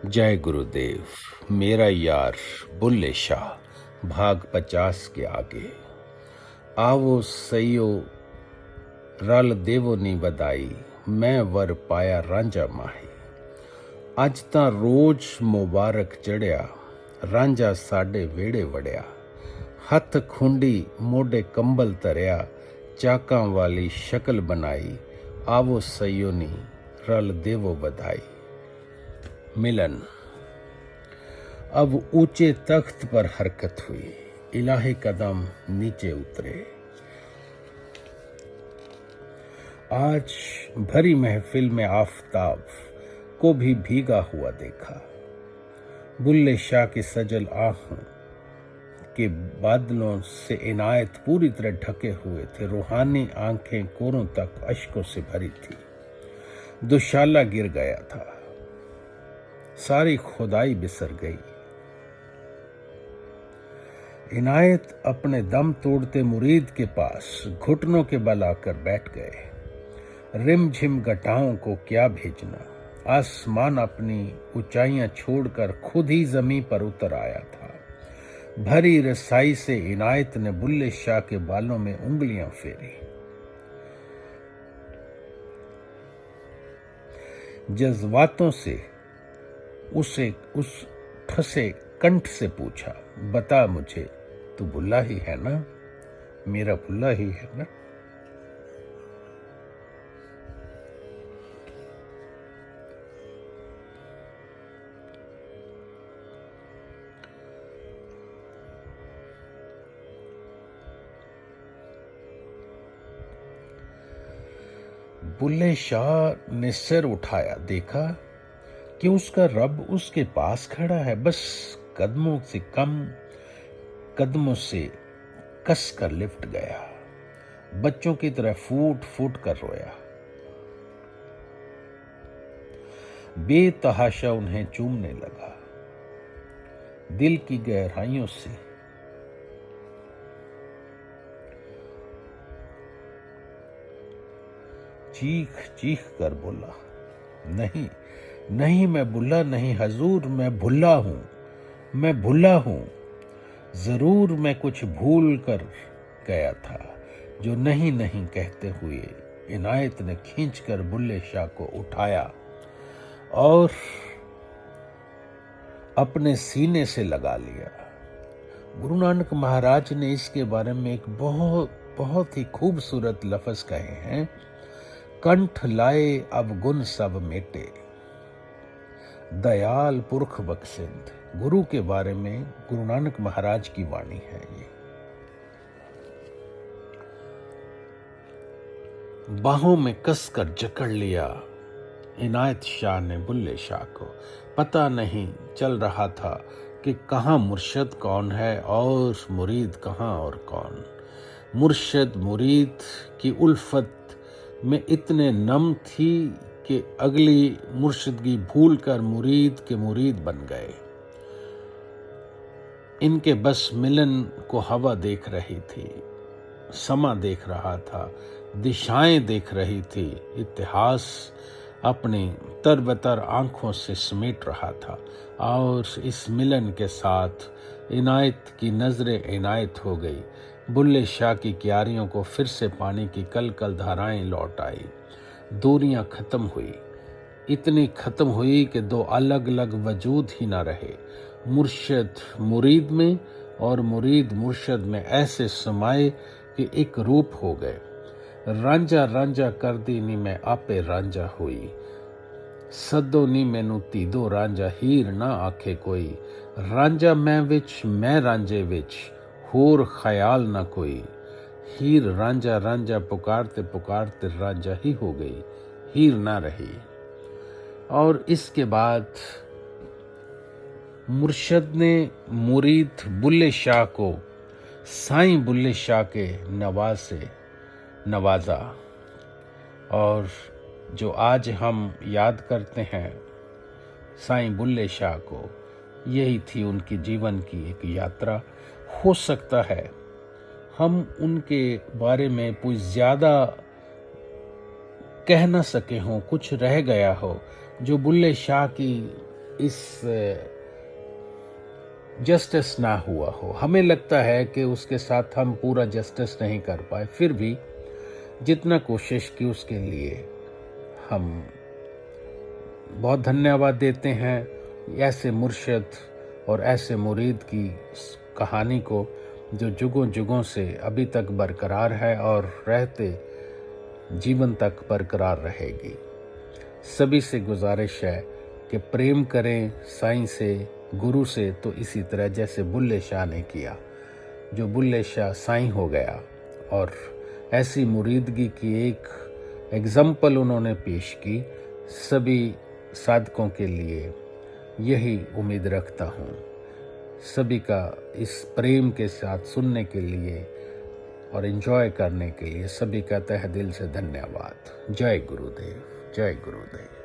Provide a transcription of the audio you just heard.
जय गुरुदेव। मेरा यार बुल्ले शाह भाग 50 के आगे। आवो सईयो रल देवो नी बधाई, मैं वर पाया रांझा माही। अज तां रोज मुबारक चढ़िया, रांझा साडे वेड़े वड़िया। हथ खुंडी मोडे कंबल तरिया, चाकां वाली शक्ल बनाई। आवो सईयो नी रल देवो बधाई। मिलन। अब ऊंचे तख्त पर हरकत हुई, इलाही कदम नीचे उतरे। आज भरी महफिल में आफताब को भी भीगा हुआ देखा। बुल्ले शाह की सजल आंखों के बादलों से इनायत पूरी तरह ढके हुए थे। रूहानी आंखें कोरों तक अश्कों से भरी थी। दुशाला गिर गया था, सारी खुदाई बिसर गई। इनायत अपने दम तोड़ते मुरीद के पास घुटनों के बल आकर बैठ गए। रिमझिम घटाओं को क्या भेजना, आसमान अपनी ऊंचाइयां छोड़कर खुद ही जमीन पर उतर आया था। भरी रसाई से इनायत ने बुल्ले शाह के बालों में उंगलियां फेरी। जज्बातों से उस फंसे कंठ से पूछा, बता मुझे, तू बुल्ला ही है ना? मेरा बुल्ला ही है ना? बुल्ले शाह ने सिर उठाया, देखा कि उसका रब उसके पास खड़ा है। बस कदमों से कस कर लिपट गया। बच्चों की तरह फूट फूट कर रोया। बेतहाशा उन्हें चूमने लगा। दिल की गहराइयों से चीख चीख कर बोला, नहीं नहीं, मैं बुल्ला नहीं हजूर, मैं भुल्ला हूं। जरूर मैं कुछ भूल कर गया था। जो नहीं नहीं कहते हुए इनायत ने खींचकर बुल्ले शाह को उठाया और अपने सीने से लगा लिया। गुरु नानक महाराज ने इसके बारे में एक बहुत ही खूबसूरत लफ्ज कहे हैं, कंठ लाए अब गुण सब मेटे, दयाल पुरख बख्शिंद। गुरु के बारे में गुरु नानक महाराज की वाणी है ये। बाहों में कसकर जकड़ लिया इनायत शाह ने बुल्ले शाह को। पता नहीं चल रहा था कि कहाँ मुर्शद कौन है और मुरीद कहाँ और कौन। मुर्शद मुरीद की उल्फत में इतने नम थी कि अगली मुर्शिदगी भूलकर मुरीद के मुरीद बन गए। इनके बस मिलन को हवा देख रही थी, समा देख रहा था, दिशाएं देख रही थी, इतिहास अपनी तरबतर आंखों से समेट रहा था। और इस मिलन के साथ इनायत की नजरें इनायत हो गई। बुल्ले शाह की क्यारियों को फिर से पानी की कल कल धाराएं लौट आई। दूरियां खत्म हुई, इतनी खत्म हुई कि दो अलग अलग वजूद ही ना रहे। मुर्शद मुरीद में और मुरीद मुर्शद में ऐसे समाये कि एक रूप हो गए। रांझा रांझा कर दी नी मैं आपे रांझा हुई, सदो नी मैनू तीदो रांझा हीर ना आखे कोई। रांझा मैं रांझे विच, होर ख्याल ना कोई। हीर रांझा रांझा पुकारते पुकारते रांझा ही हो गई, हीर ना रही। और इसके बाद मुर्शद ने मुरीद बुल्ले शाह को साईं बुल्ले शाह के नवाजा। और जो आज हम याद करते हैं साईं बुल्ले शाह को, यही थी उनकी जीवन की एक यात्रा। हो सकता है हम उनके बारे में कुछ ज्यादा कह न सके हों, कुछ रह गया हो जो बुल्ले शाह की इस जस्टिस ना हुआ हो। हमें लगता है कि उसके साथ हम पूरा जस्टिस नहीं कर पाए, फिर भी जितना कोशिश की उसके लिए हम बहुत धन्यवाद देते हैं। ऐसे मुर्शिद और ऐसे मुरीद की कहानी को जो जुगों जुगों से अभी तक बरकरार है और रहते जीवन तक बरकरार रहेगी। सभी से गुजारिश है कि प्रेम करें साईं से, गुरु से, तो इसी तरह जैसे बुल्ले शाह ने किया, जो बुल्ले शाह साईं हो गया और ऐसी मुरीदगी की एक एग्जाम्पल उन्होंने पेश की। सभी साधकों के लिए यही उम्मीद रखता हूँ। सभी का इस प्रेम के साथ सुनने के लिए और एंजॉय करने के लिए सभी का तहे दिल से धन्यवाद। जय गुरुदेव, जय गुरुदेव।